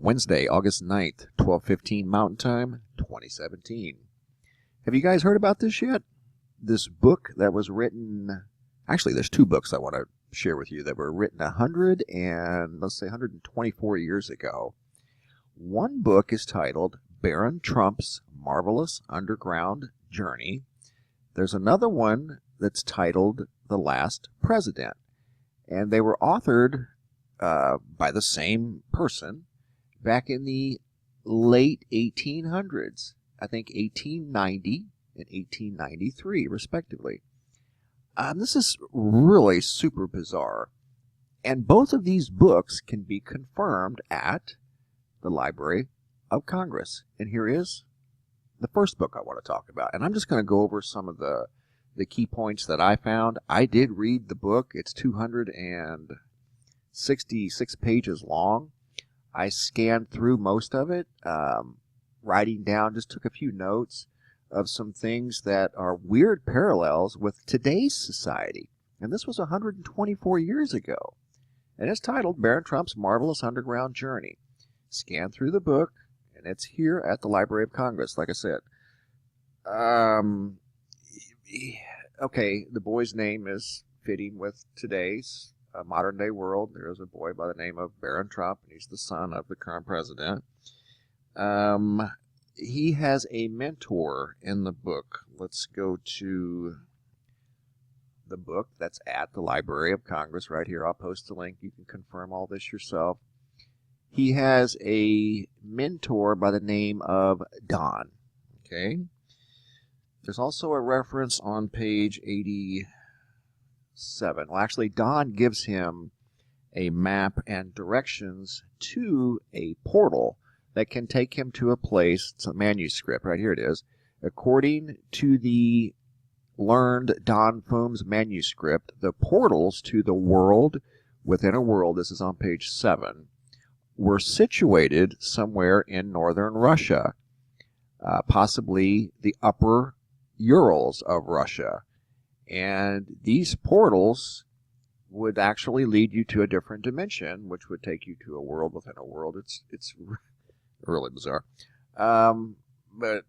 Wednesday, August 9th, 12:15 Mountain Time, 2017. Have you guys heard about this yet? This book that was written, actually there's two books I want to share with you that were written 124 years ago. One book is titled Barron Trump's Marvelous Underground Journey. There's another one that's titled The Last President. And they were authored by the same person back in the late 1800s. I think 1890 and 1893, respectively. This is really super bizarre. And both of these books can be confirmed at the Library of Congress. And here is the first book I want to talk about. And I'm just going to go over some of the key points that I found. I did read the book. It's 266 pages long. I scanned through most of it, writing down, just took a few notes of some things that are weird parallels with today's society. And this was 124 years ago. And it's titled Barron Trump's Marvelous Underground Journey. Scan through the book, and it's here at the Library of Congress, like I said. Okay, the boy's name is fitting with today's modern-day world. There's a boy by the name of Barron Trump, and he's the son of the current president. He has a mentor in the book. Let's go to the book that's at the Library of Congress right here. I'll post the link. You can confirm all this yourself. He has a mentor by the name of Don. Okay. There's also a reference on page 87. Well, actually, Don gives him a map and directions to a portal that can take him to a place. It's a manuscript. Right here it is. According to the learned Don Foom's manuscript, the portals to the world within a world, this is on page 7, were situated somewhere in northern Russia, possibly the upper Urals of Russia. And these portals would actually lead you to a different dimension, which would take you to a world within a world. It's really bizarre. But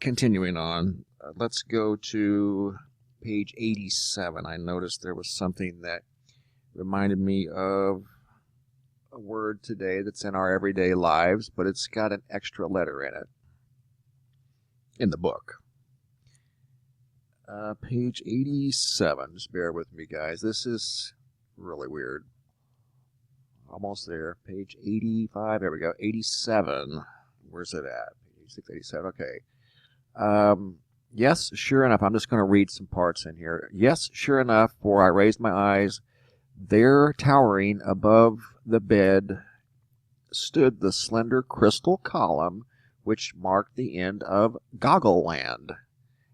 continuing on, let's go to page 87. I noticed there was something that reminded me of a word today that's in our everyday lives, but it's got an extra letter in it in the book. Page 87. Just bear with me, guys. This is really weird. Almost there. Page 85. There we go. 87. Where's it at? 86, 87. Okay. Yes, sure enough. I'm just going to read some parts in here. Yes, sure enough, for I raised my eyes. There, towering above the bed, stood the slender crystal column which marked the end of Goggle Land.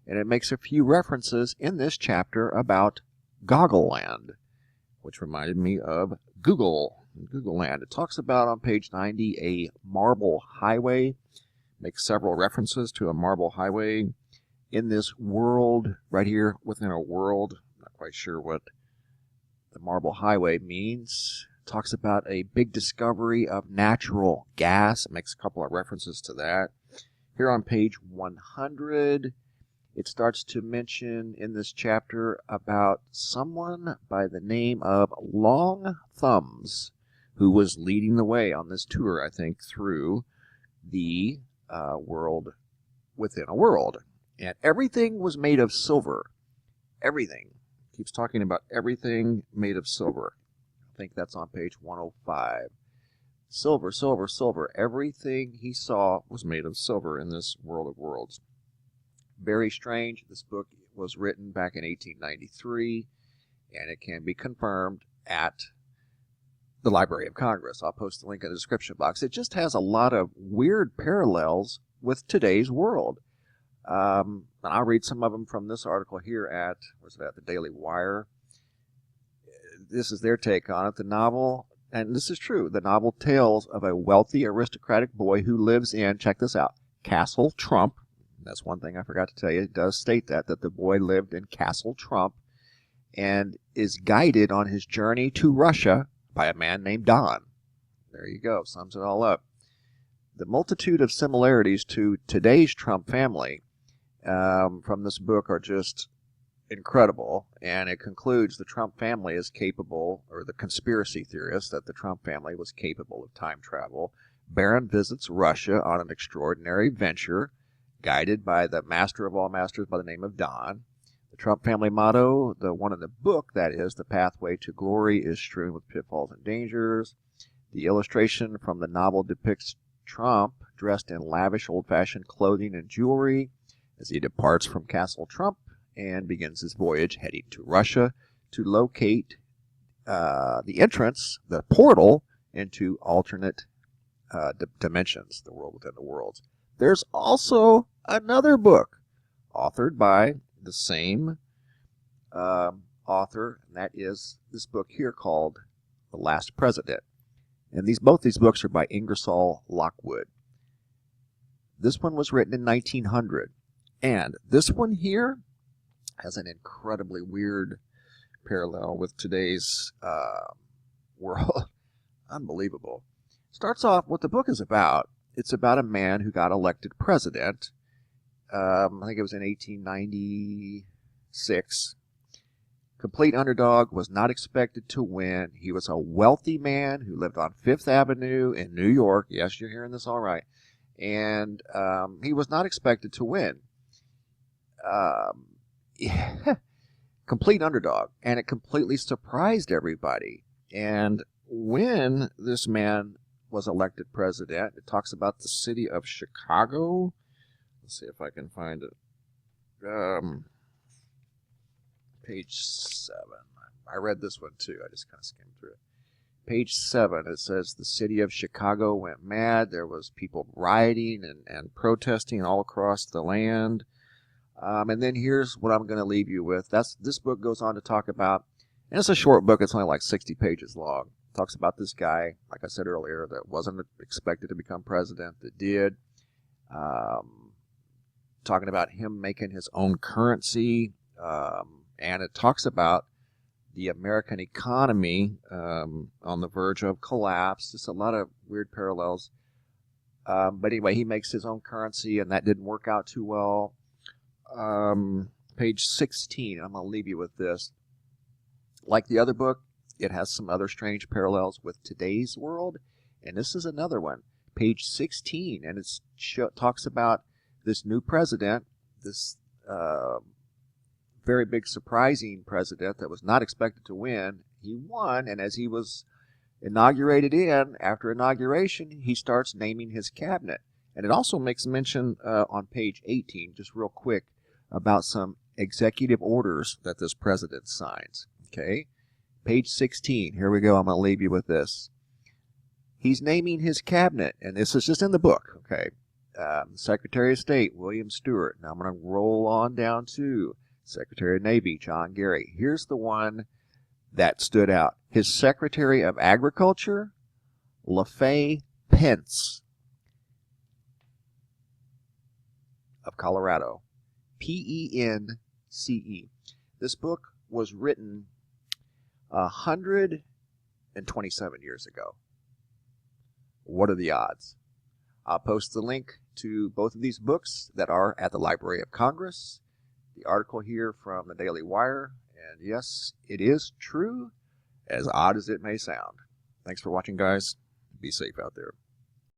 And it makes a few references in this chapter about Goggle Land, which reminded me of Google Land. It talks about on page 90 a marble highway, makes several references to a marble highway in this world right here within a world. Not quite sure what the marble highway means. It talks about a big discovery of natural gas. It makes a couple of references to that. Here on page 100, it starts to mention in this chapter about someone by the name of Long Thumbs, who was leading the way on this tour, I think, through the world within a world. And everything was made of silver. Everything. Keeps talking about everything made of silver. I think that's on page 105. Silver, silver, silver. Everything he saw was made of silver in this world of worlds. Very strange. This book was written back in 1893, and it can be confirmed at the Library of Congress. I'll post the link in the description box. It just has a lot of weird parallels with today's world. And I'll read some of them from this article here at, where's it at, the Daily Wire. This is their take on it. The novel, and this is true, the novel tells of a wealthy aristocratic boy who lives in, check this out, Castle Trump. That's one thing I forgot to tell you. It does state that the boy lived in Castle Trump and is guided on his journey to Russia by a man named Don. There you go. Sums it all up. The multitude of similarities to today's Trump family from this book are just incredible, and it concludes the Trump family is capable, or the conspiracy theorists that the Trump family was capable of time travel. Barron visits Russia on an extraordinary venture, guided by the master of all masters by the name of Don. The Trump family motto, the one in the book, that is, the pathway to glory is strewn with pitfalls and dangers. The illustration from the novel depicts Trump dressed in lavish old-fashioned clothing and jewelry as he departs from Castle Trump and begins his voyage heading to Russia to locate the entrance, the portal, into alternate dimensions, the world within the worlds. There's also another book authored by the same author, and that is this book here called The Last President. And both these books are by Ingersoll Lockwood. This one was written in 1900, and this one here has an incredibly weird parallel with today's world. Unbelievable. Starts off what the book is about. It's about a man who got elected president. I think it was in 1896. Complete underdog, was not expected to win. He was a wealthy man who lived on Fifth Avenue in New York. Yes, you're hearing this all right. And he was not expected to win. Complete underdog. And it completely surprised everybody. And when this man was elected president, it talks about the city of Chicago. Let's see if I can find it. Page 7. I read this one too. I just kind of skimmed through it. Page 7, it says the city of Chicago went mad. There was people rioting and protesting all across the land. And then here's what I'm going to leave you with. This book goes on to talk about, and it's a short book. It's only like 60 pages long. It talks about this guy, like I said earlier, that wasn't expected to become president, that did. Talking about him making his own currency. And it talks about the American economy on the verge of collapse. Just a lot of weird parallels. But anyway, he makes his own currency, and that didn't work out too well. Page 16, I'm going to leave you with this. Like the other book, it has some other strange parallels with today's world, and this is another one. Page 16, and it talks about this new president, this very big surprising president that was not expected to win. He won, and as he was inaugurated after inauguration, he starts naming his cabinet. And it also makes mention on page 18, just real quick, about some executive orders that this president signs. Okay, page 16, here we go. I'm going to leave you with this. He's naming his cabinet, and this is just in the book. Okay, Secretary of State, William Stewart. Now I'm going to roll on down to Secretary of Navy, John Gary. Here's the one that stood out. His Secretary of Agriculture, LaFay Pence of Colorado. P-E-N-C-E. This book was written 127 years ago. What are the odds? I'll post the link to both of these books that are at the Library of Congress. The article here from the Daily Wire. And yes, it is true, as odd as it may sound. Thanks for watching, guys. Be safe out there.